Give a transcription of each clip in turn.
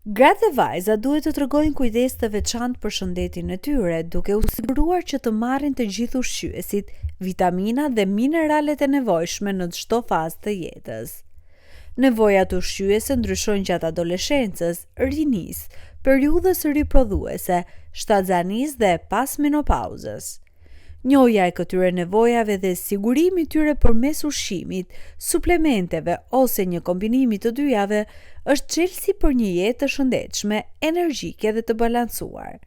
Gratë dhe vajza duhet të tregojnë kujdes të veçantë për shëndetin e tyre, duke u siguruar që të marrin të gjithë ushqyesit, vitaminat dhe mineralet e nevojshme në çdo fazë të jetës. Nevojat ushqyese ndryshojnë gjatë adoleshencës, rinisë, periudhës riprodhuese, shtatzanisë dhe pas menopauzës. Njohja e këtyre nevojave dhe sigurimi i tyre përmes ushqimit, suplementeve ose një kombinimi të dyjave është çelësi për një jetë të shëndetshme, energjike dhe të balancuar.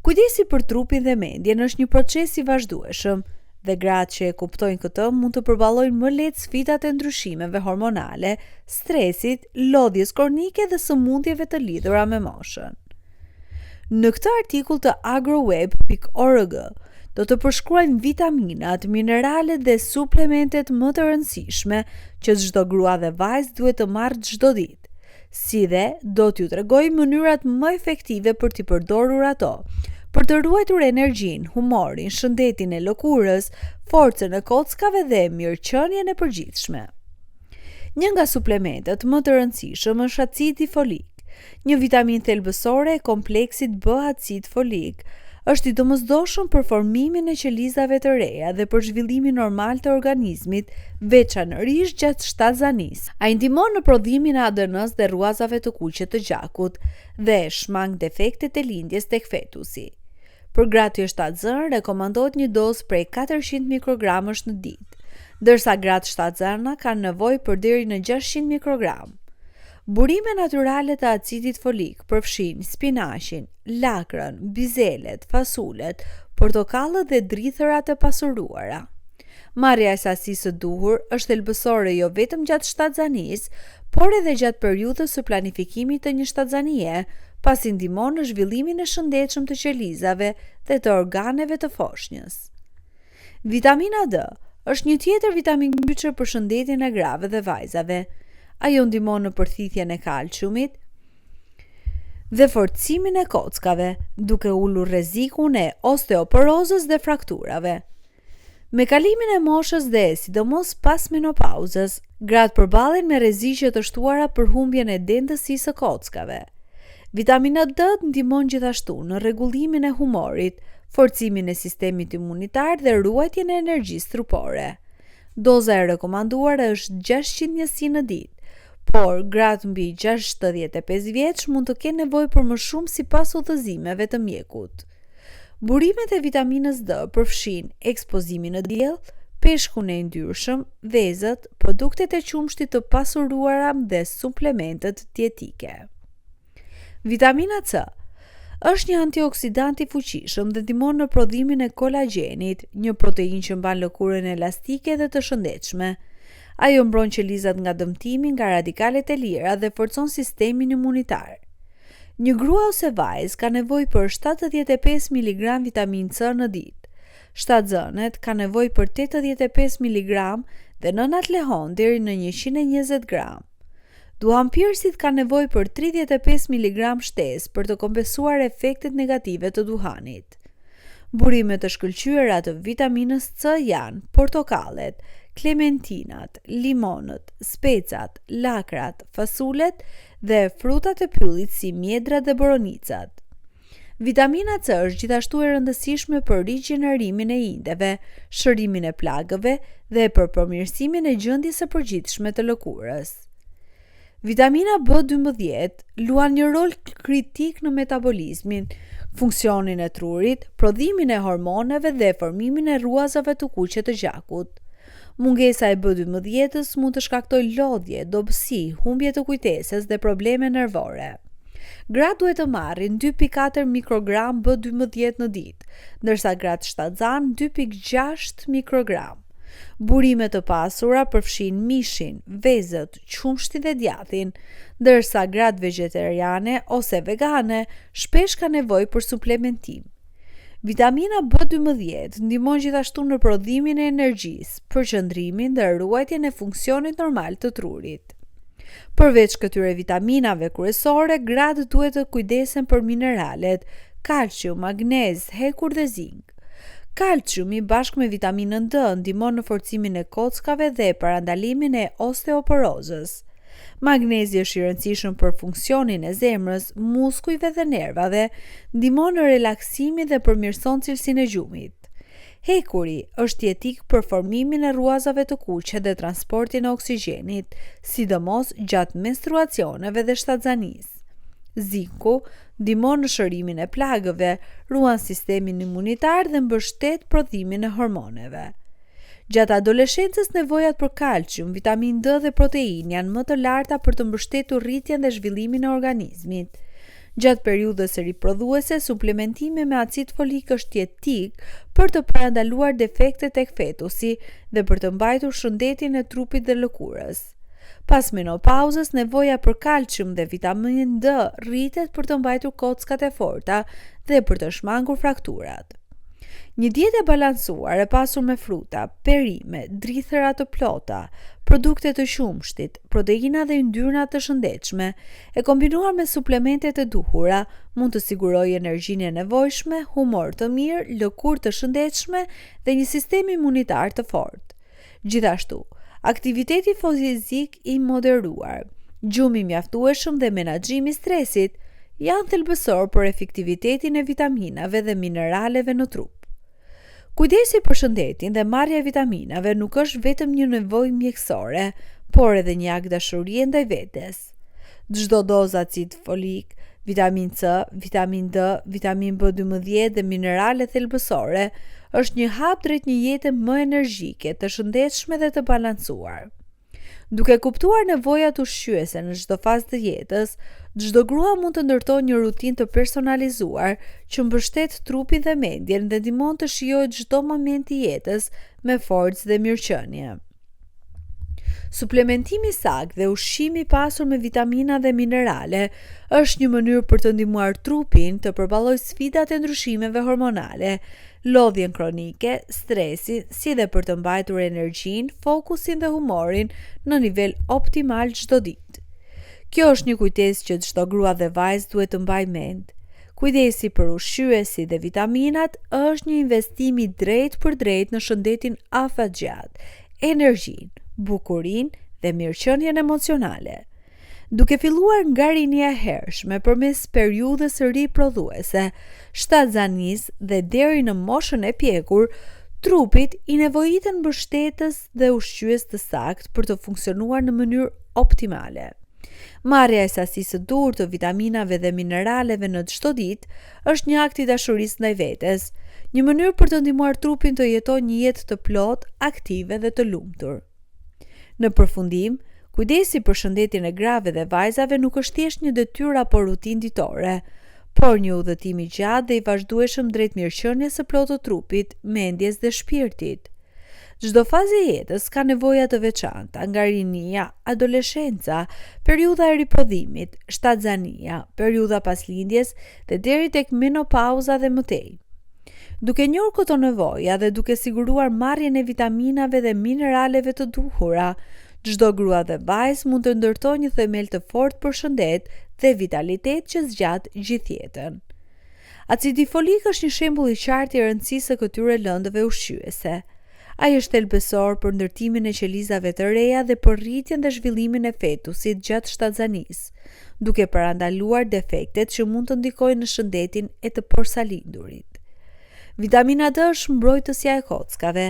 Kujdesi për trupin dhe mendjen është një proces i vazhdueshëm dhe gratë që e kuptojnë këtë mund të përballojnë më lehtë sfidat e ndryshimeve hormonale, stresit, lodhjes kronike dhe sëmundjeve të lidhura me moshën. Në këtë artikull të agroweb.org do të përshkruajmë vitaminat, mineralet dhe suplementet më të rëndësishme që çdo grua dhe vajzë duhet të marrë çdo ditë, si dhe do t'ju tregojmë mënyrat më efektive për t'i përdorur ato, për të ruajtur energjinë, humorin, shëndetin e lëkurës, forcën e kockave dhe mirëqenien e përgjithshme. Një nga suplementet më të rëndësishëm është acidi folik, një vitaminë thelbësore e kompleksit B acid folik. Është i domosdoshëm për formimin e qelizave të reja dhe për zhvillimin normal të organizmit, veçanërisht gjatë shtatzanisë. Ai ndihmon në prodhimin e ADN-s dhe rruazave të kuqe të gjakut dhe shmang defektet e lindjes tek fetusi. Për gratë shtatzën rekomandohet një dozë prej 400 mikrogramësh në ditë, ndërsa gratë shtatzëna kanë nevojë për deri në 600 mikrogram. Burime natyrale të acidit folik përfshijnë spinaqin, lakrën, bizelet, fasulet, portokallët dhe drithërat e pasuruara. Marrja e sasisë së duhur është thelbësore jo vetëm gjatë shtatzanisë, por edhe gjatë periudhës së planifikimit të një shtatzanie, pasi ndihmon në zhvillimin e shëndetshëm të qelizave dhe të organeve të foshnjës. Vitamina D është një tjetër vitaminë kyçe për shëndetin e grave dhe vajzave. Ajo ndihmon në përthithjen e kalciumit dhe forcimin e kockave, duke ulur rrezikun e osteoporozës dhe frakturave. Me kalimin e moshës dhe sidomos pas menopauzës, gratë përballen me rreziqe të shtuara për humbjen e dendësisë së kockave. Vitamina D ndihmon gjithashtu në rregullimin e humorit, forcimin e sistemit imunitar dhe ruajtjen e energjisë trupore. Doza e rekomanduar është 600 njësi në ditë, por gratë mbi 65 vjeç mund të kenë nevojë për më shumë sipas udhëzimeve të mjekut. Burimet e vitaminës D përfshijnë ekspozimin në diell, peshkun e yndyrshëm, vezët, produktet e qumshtit të pasuruara dhe suplementet dietike. Vitamina C është një antioksidant i fuqishëm dhe ndihmon në prodhimin e kolagjenit, një proteinë që mban lëkurën elastike dhe të shëndetshme. Ajo mbron qelizat nga dëmtimi nga radikalet e lira dhe forcon sistemin imunitar. Një grua ose vajzë ka nevojë për 75 mg vitaminë C në ditë. Shtatzënet ka nevojë për 85 mg dhe nënat lehon deri në 120 gram. Duhanpirësit ka nevojë për 35 mg shtesë për të kompensuar efektet negative të duhanit. Burimet të shkëlqyera të vitaminës C janë portokallet, klementinat, limonët, specat, lakrat, fasulet dhe frutat e pyllit si mjedrat dhe boronicat. Vitamina C është gjithashtu e rëndësishme për rigjenerimin e indeve, shërimin e plagëve dhe për përmirësimin e gjendjes së përgjithshme të lëkurës. Vitamina B12 luan një rol kritik në metabolizmin, funksionin e trurit, prodhimin e hormoneve dhe formimin e rruazave të kuqe të gjakut. Mungesa e B12-s mund të shkaktojë lodhje, dobësi, humbje të kujtesës dhe probleme nervore. Gratë duhet të marrin 2.4 mikrogram B12 në ditë, ndërsa gratë shtatzan 2.6 mikrogram. Burimet të pasura përfshijnë mishin, vezët, qumshtin dhe djathtin, ndërsa gratë vegetariane ose vegane shpesh ka nevojë për suplementim. Vitamina B12 ndihmon gjithashtu në prodhimin e energjisë, përqendrimin dhe ruajtjen e funksionit normal të trurit. Përveç këtyre vitaminave kryesore, gratë duhet të kujdesen për mineralet, kalcium, magnez, hekur dhe zink. Kalciumi bashkë me vitaminën D ndihmon në forcimin e kockave dhe parandalimin e osteoporozës. Magnezi është i rëndësishëm për funksionin e zemrës, muskujve dhe nervave, ndihmon në relaksimin dhe përmirëson cilësinë e gjumit. Hekuri është jetik për formimin e rruazave të kuqe dhe transportin e oksigjenit, sidomos gjatë menstruacioneve dhe shtatzanisë. Zinku ndihmon në shërimin e plagëve, ruan sistemin imunitar dhe mbështet prodhimin e hormoneve. Gjatë adoleshencës nevojat për kalcium, vitamin D dhe protein janë më të larta për të mbështetur rritjen dhe zhvillimin e organizmit. Gjatë periudhës së riprodhuese, suplementimi me acid folik është jetik për të parandaluar defektet tek fetusi dhe për të mbajtur shëndetin e trupit dhe lëkurës. Pas menopauzës, nevoja për kalcium dhe vitamin D rritet për të mbajtur kockat e forta dhe për të shmangur frakturat. Një dietë e balancuar e pasur me fruta, perime, drithëra të plota, produkte të qumshtit, proteina dhe yndyrna të shëndetshme, e kombinuar me suplementet e duhura, mund të sigurojë energjinë e nevojshme, humor të mirë, lëkurë të shëndetshme dhe një sistem imunitar të fortë. Gjithashtu, aktiviteti fizik i moderuar, gjumi mjaftueshëm dhe menaxhimi i stresit janë thelbësor për efektivitetin e vitaminave dhe mineraleve në trup. Kujdesi për shëndetin dhe marrja e vitaminave nuk është vetëm një nevojë mjekësore, por edhe një akt dashurie ndaj vetes. Çdo dozë acid folik, vitamin C, vitamin D, vitamin B12 dhe minerale thelbësore është një hap drejt një jete më energjike, të shëndetshme dhe të balancuar. Duke kuptuar nevojat ushqyese në çdo fazë të jetës, çdo grua mund të ndërtojë një rutinë të personalizuar që mbështet trupin dhe mendjen dhe ndihmon të shijojë çdo moment i jetës me forcë dhe mirëqenie. Suplementimi i saktë dhe ushqimi i pasur me vitamina dhe minerale është një mënyrë për të ndihmuar trupin të përballojë sfidat e ndryshimeve hormonale, lodhjen kronike, stresin, si dhe për të mbajtur energjinë, fokusin dhe humorin në nivel optimal çdo ditë. Kjo është një kujtesë që çdo grua dhe vajzë duhet të mbajë mend. Kujdesi për ushqyesi dhe vitaminat është një investim i drejtë për drejtë në shëndetin afatgjat, energjinë, bukurinë dhe mirëqenien emocionale. Duke filluar nga rinia e hershme përmes periudhës së riprodhuese, shtatzanisë dhe deri në moshën e pjekur, trupit i nevojiten mbështetës dhe ushqyes të saktë për të funksionuar në mënyrë optimale. Marrja e sasisë së duhur të vitaminave dhe mineraleve në çdo ditë është një akt i dashurisë ndaj vetes, një mënyrë për të ndihmuar trupin të jetojë një jetë të plotë, aktive dhe të lumtur. Në përfundim, kujdesi për shëndetin e grave dhe vajzave nuk është thjesht një detyrë apo rutinë ditore, por një udhëtim i gjatë dhe i vazhdueshëm drejt mirëqenies së plotë të trupit, mendjes dhe shpirtit. Çdo fazë e jetës ka nevoja të veçanta, nga rinia, adoleshenca, periudha e riprodhimit, shtatzania, periudha paslindjes dhe deri tek menopauza dhe mëtej. Duke njohur këto nevoja dhe duke siguruar marrjen e vitaminave dhe mineraleve të duhura, çdo grua dhe vajzë mund të ndërtojë një themel të fortë për shëndet dhe vitalitet që zgjat gjithë jetën. Acidi folik është një shembull i qartë i rëndësisë së këtyre lëndëve ushqyese. Ai është thelbësor për ndërtimin e qelizave të reja dhe për rritjen dhe zhvillimin e fetusit gjatë shtatzanisë, duke parandaluar defektet që mund të ndikojnë në shëndetin e të porsalindurit. Vitamina D është mbrojtësja e kockave,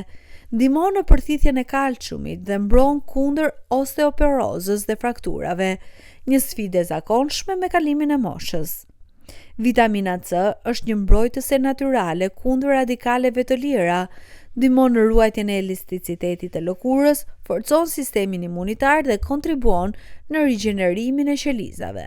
ndihmon në përthithjen e kalciumit dhe mbron kundër osteoporozës dhe frakturave, një sfidë e zakonshme me kalimin e moshës. Vitamina C është një mbrojtëse natyrale kundër radikaleve të lira, ndihmon në ruajtjen e elasticitetit të lëkurës, forcon sistemin imunitar dhe kontribuon në rigjenerimin e qelizave.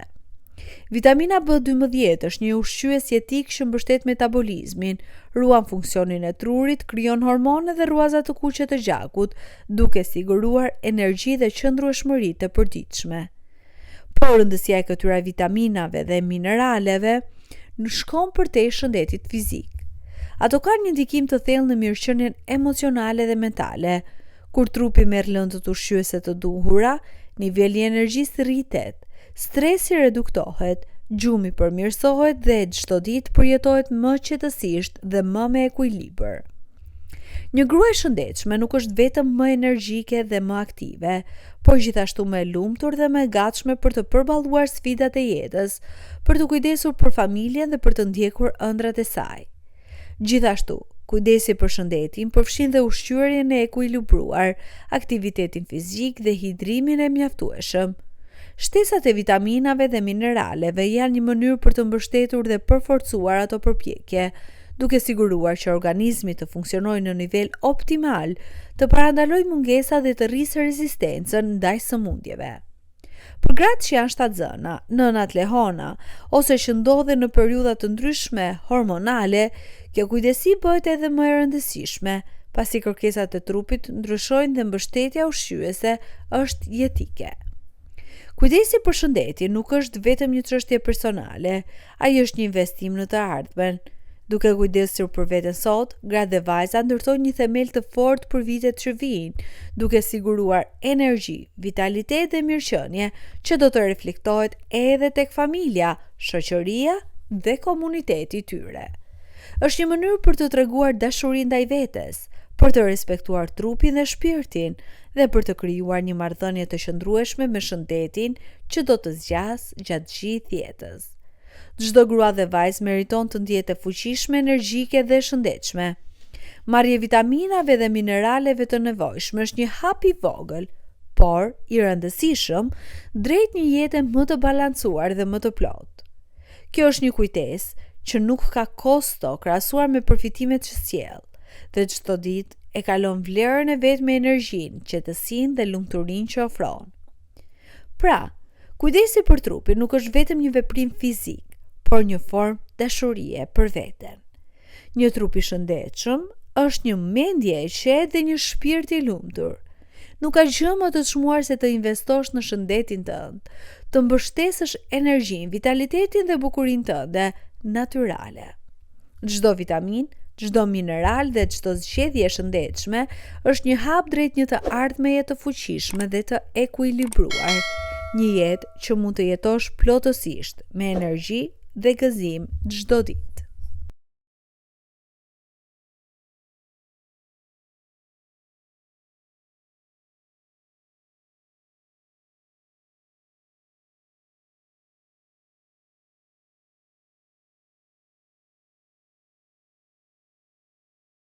Vitamina B12 është një ushqyes jetik që mbështet metabolizmin, ruan funksionin e trurit, krijon hormone dhe rruaza të kuqe të gjakut, duke siguruar energji dhe qëndrueshmëri të përditshme. Por rëndësia e këtyre vitaminave dhe mineraleve shkon përtej shëndetit fizik. Ato kanë një ndikim të thellë në mirëqenien emocionale dhe mentale. Kur trupi merr lëndë të ushqyese të duhura, niveli i energjisë rritet, stresi reduktohet, gjumi përmirësohet dhe çdo ditë përjetohet më qetësisht dhe më me ekuilibër. Një grua e shëndetshme nuk është vetëm më energjike dhe më aktive, por gjithashtu më e lumtur dhe më e gatshme për të përballuar sfidat e jetës, për të kujdesur për familjen dhe për të ndjekur ëndrat e saj. Gjithashtu, kujdesi për shëndetin përfshin dhe ushqyerjen e ekuilibruar, aktivitetin fizik dhe hidrimin e mjaftueshëm. Shtesat e vitaminave dhe mineraleve janë një mënyrë për të mbështetur dhe përforcuar ato përpjekje, duke siguruar që organizmi të funksionojë në nivel optimal, të parandalojë mungesa dhe të rrisë rezistencën ndaj sëmundjeve. Për gratë që janë shtatzëna, nënat lehona, ose që ndodhen në periudha të ndryshme hormonale, kjo kujdesi bëhet edhe më e rëndësishme, pasi kërkesat e trupit ndryshojnë dhe mbështetja ushqyese është jetike. Kujdesi për shëndetin nuk është vetëm një çështje personale, ai është një investim në të ardhmen. Duke kujdesur për veten sot, gratë dhe vajzat ndërtojnë një themel të fortë për vitet që vijnë, duke siguruar energji, vitalitet dhe mirëqenie që do të reflektohet edhe tek familja, shoqëria dhe komuniteti i tyre. Është një mënyrë për të treguar dashuri ndaj vetes, për të respektuar trupin dhe shpirtin dhe për të krijuar një marrëdhënie të qëndrueshme me shëndetin që do të zgjasë gjatë gjithë jetës. Çdo grua dhe vajzë meriton të ndjetë e fuqishme, energjike dhe shëndetshme. Marrja e vitaminave dhe mineraleve të nevojshme është një hap i vogël, por i rëndësishëm drejt një jete më të balancuar dhe më të plotë. Kjo është një kujtesë që nuk ka kosto krahasuar me përfitimet që sjell, dhe çdo ditë e kalon vlerën e vet me energjinë, qetësinë dhe lumturinë që ofron. Pra, kujdesi për trupin nuk është vetëm një veprim fizik, por një formë dashurie për veten. Një trup i shëndetshëm është një mendje e qetë dhe një shpirt i lumtur. Nuk ka gjë më të çmuar se të investosh në shëndetin tënd, të mbështesësh energjinë, vitalitetin dhe bukurinë tënde natyrale. Çdo vitamin, çdo mineral dhe çdo zgjedhje e shëndetshme është një hap drejt një të ardhmeje të fuqishme dhe të ekuilibruar, një jetë që mund të jetosh plotësisht me energji dhe gëzim çdo ditë.